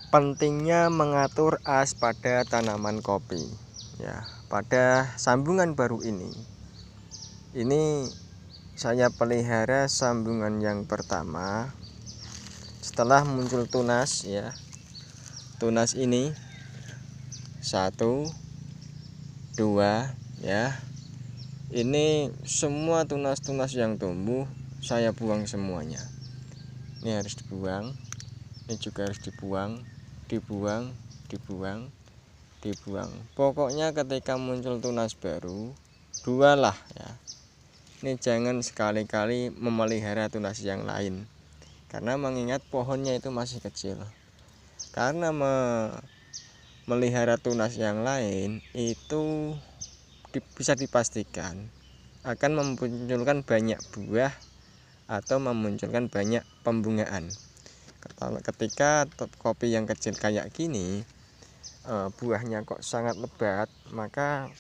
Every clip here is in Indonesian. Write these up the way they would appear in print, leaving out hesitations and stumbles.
pentingnya mengatur as pada tanaman kopi. Ya, pada sambungan baru ini saya pelihara sambungan yang pertama setelah muncul tunas ya. Tunas ini 1, 2 ya. Ini semua tunas-tunas yang tumbuh saya buang semuanya. Ini harus dibuang. Ini juga harus dibuang, dibuang. Pokoknya ketika muncul tunas baru, 2 lah ya. Ini jangan sekali-kali memelihara tunas yang lain, karena mengingat pohonnya itu masih kecil. Karena memelihara tunas yang lain itu bisa dipastikan akan memunculkan banyak buah atau memunculkan banyak pembungaan. Ketika kopi yang kecil kayak gini buahnya kok sangat lebat, maka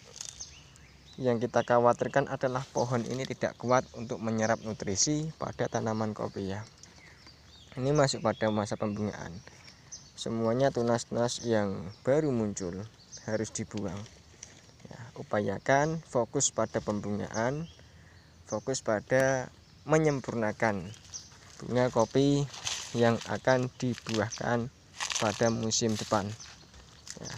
yang kita khawatirkan adalah pohon ini tidak kuat untuk menyerap nutrisi pada tanaman kopi ya. Ini masuk pada masa pembungaan. Semuanya tunas-tunas yang baru muncul harus dibuang ya. Upayakan fokus pada pembungaan, fokus pada menyempurnakan bunga kopi yang akan dibuahkan pada musim depan ya.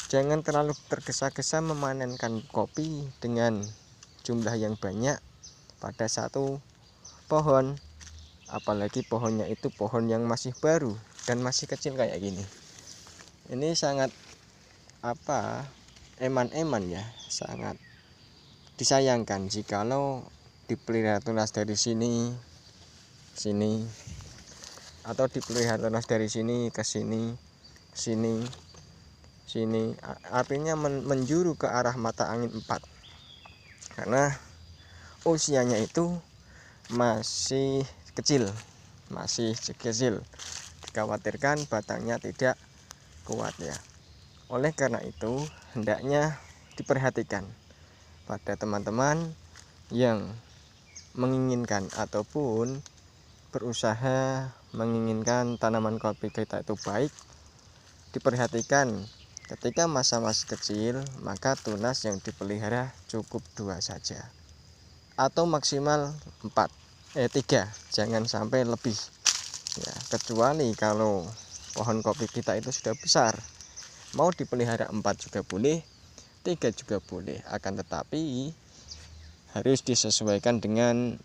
Jangan terlalu tergesa-gesa memanenkan kopi dengan jumlah yang banyak pada satu pohon, apalagi pohonnya itu pohon yang masih baru dan masih kecil kayak gini. Ini sangat eman-eman ya, sangat disayangkan jikalau dipelihara tunas dari sini atau dipelihara tunas dari sini ke sini, artinya menjuru ke arah mata angin 4, karena usianya itu masih kecil, dikhawatirkan batangnya tidak kuat ya. Oleh karena itu hendaknya diperhatikan pada teman-teman yang menginginkan ataupun berusaha menginginkan tanaman kopi kita itu baik. Diperhatikan ketika masa masih kecil, maka tunas yang dipelihara cukup 2 saja atau maksimal 3, jangan sampai lebih ya. Kecuali kalau pohon kopi kita itu sudah besar, mau dipelihara 4 juga boleh, 3 juga boleh, akan tetapi harus disesuaikan dengan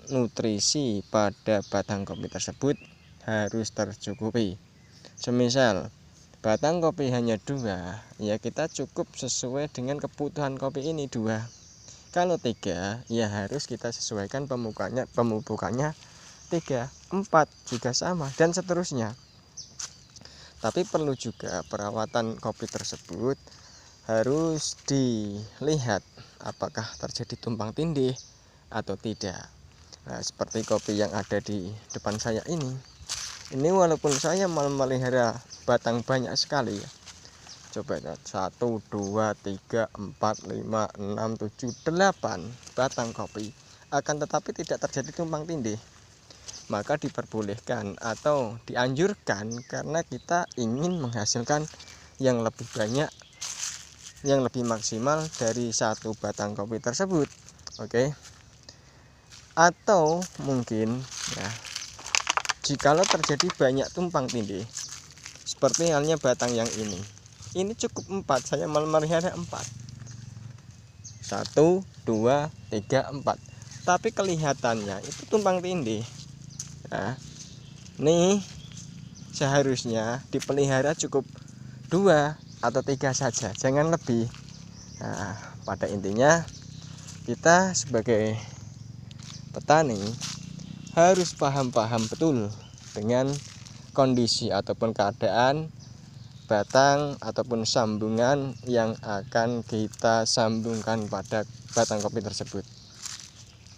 nutrisi pada batang kopi tersebut harus tercukupi. Semisal batang kopi hanya 2, ya kita cukup sesuai dengan kebutuhan kopi ini 2. Kalau 3, ya harus kita sesuaikan pemupukannya 3, 4 juga sama, dan seterusnya. Tapi perlu juga perawatan kopi tersebut harus dilihat apakah terjadi tumpang tindih atau tidak. Nah, seperti kopi yang ada di depan saya ini walaupun saya memelihara batang banyak sekali ya. Coba lihat, 1, 2, 3, 4, 5, 6, 7, 8 batang kopi, akan tetapi tidak terjadi tumpang tindih. Maka diperbolehkan atau dianjurkan karena kita ingin menghasilkan yang lebih banyak, yang lebih maksimal dari satu batang kopi tersebut. Oke. Atau mungkin ya, jikalau terjadi banyak tumpang tindih seperti halnya batang yang ini cukup 4, saya memelihara 4, 1, 2, 3, 4, tapi kelihatannya itu tumpang tindih. Nah, nih seharusnya dipelihara cukup 2 atau 3 saja, jangan lebih. Nah, pada intinya kita sebagai petani harus paham betul dengan kondisi ataupun keadaan batang ataupun sambungan yang akan kita sambungkan pada batang kopi tersebut.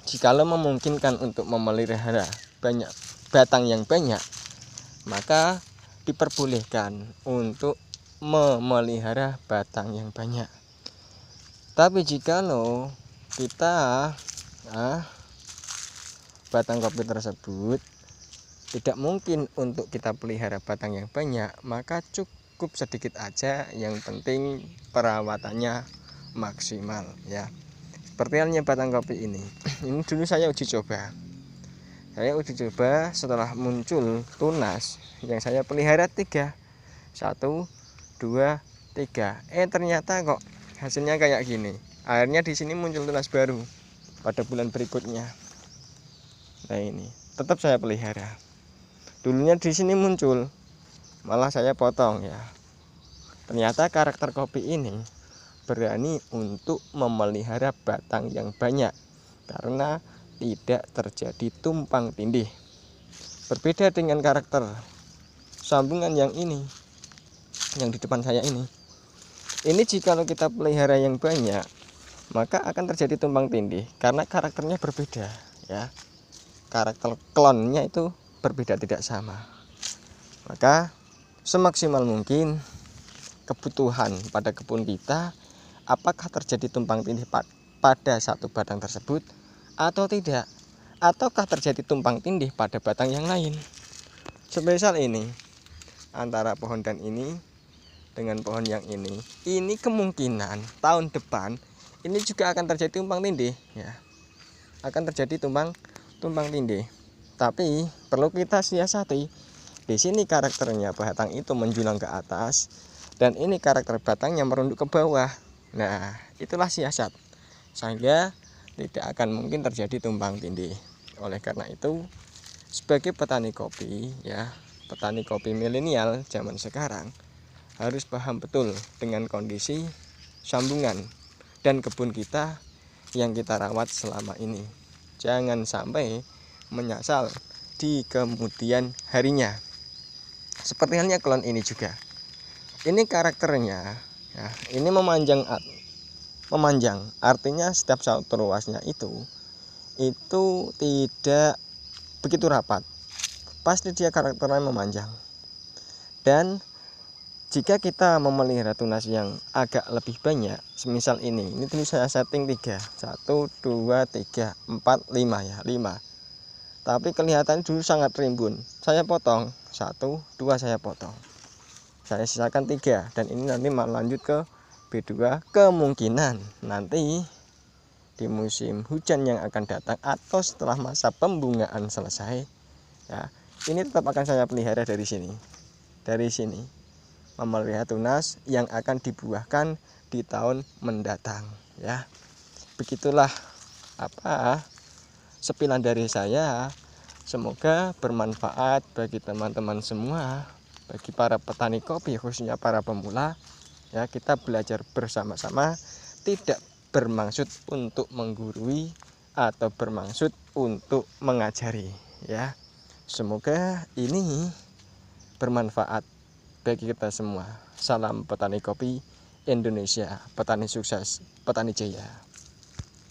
Jikalau memungkinkan untuk memelihara banyak batang yang banyak, maka diperbolehkan untuk memelihara batang yang banyak. Tapi jikalau kita batang kopi tersebut tidak mungkin untuk kita pelihara batang yang banyak, maka cukup sedikit aja, yang penting perawatannya maksimal ya. Seperti halnya batang kopi ini. Ini dulu saya uji coba. Setelah muncul tunas yang saya pelihara 3, 1, 2, 3. Ternyata kok hasilnya kayak gini. Akhirnya di sini muncul tunas baru pada bulan berikutnya. Nah ini tetap saya pelihara. Dulunya di sini muncul, malah saya potong ya. Ternyata karakter kopi ini berani untuk memelihara batang yang banyak karena tidak terjadi tumpang tindih. Berbeda dengan karakter sambungan yang ini, yang di depan saya ini. Ini jika kita pelihara yang banyak, maka akan terjadi tumpang tindih karena karakternya berbeda ya. Karakter klonnya itu berbeda, tidak sama. Maka semaksimal mungkin kebutuhan pada kebun kita, apakah terjadi tumpang tindih pada satu batang tersebut atau tidak, ataukah terjadi tumpang tindih pada batang yang lain. Semisal ini antara pohon dan ini dengan pohon yang ini kemungkinan tahun depan ini juga akan terjadi tumpang tindih ya. Akan terjadi tumpang tindih. Tapi perlu kita siasati. Di sini karakternya batang itu menjulang ke atas dan ini karakter batangnya merunduk ke bawah. Nah, itulah siasat sehingga tidak akan mungkin terjadi tumpang tindih. Oleh karena itu, sebagai petani kopi ya, petani kopi milenial zaman sekarang harus paham betul dengan kondisi sambungan dan kebun kita yang kita rawat selama ini. Jangan sampai menyesal di kemudian harinya. Seperti halnya klon ini juga. Ini karakternya ya, ini memanjang, artinya setiap satu ruasnya itu tidak begitu rapat. Pasti dia karakternya memanjang. Dan jika kita memelihara tunas yang agak lebih banyak, semisal ini dulu saya setting 3, 1, 2, 3, 4, 5 ya, 5. Tapi kelihatan dulu sangat rimbun. Saya potong 1, 2 saya potong. Saya sisakan 3 dan ini nanti lanjut ke B2. Kemungkinan nanti di musim hujan yang akan datang atau setelah masa pembungaan selesai ya, ini tetap akan saya pelihara dari sini. Dari sini memelihara tunas yang akan dibuahkan di tahun mendatang ya. Begitulah sepilan dari saya. Semoga bermanfaat bagi teman-teman semua, bagi para petani kopi khususnya para pemula ya. Kita belajar bersama-sama, tidak bermaksud untuk menggurui atau bermaksud untuk mengajari ya. Semoga ini bermanfaat bagi kita semua. Salam petani kopi Indonesia, petani sukses, petani jaya.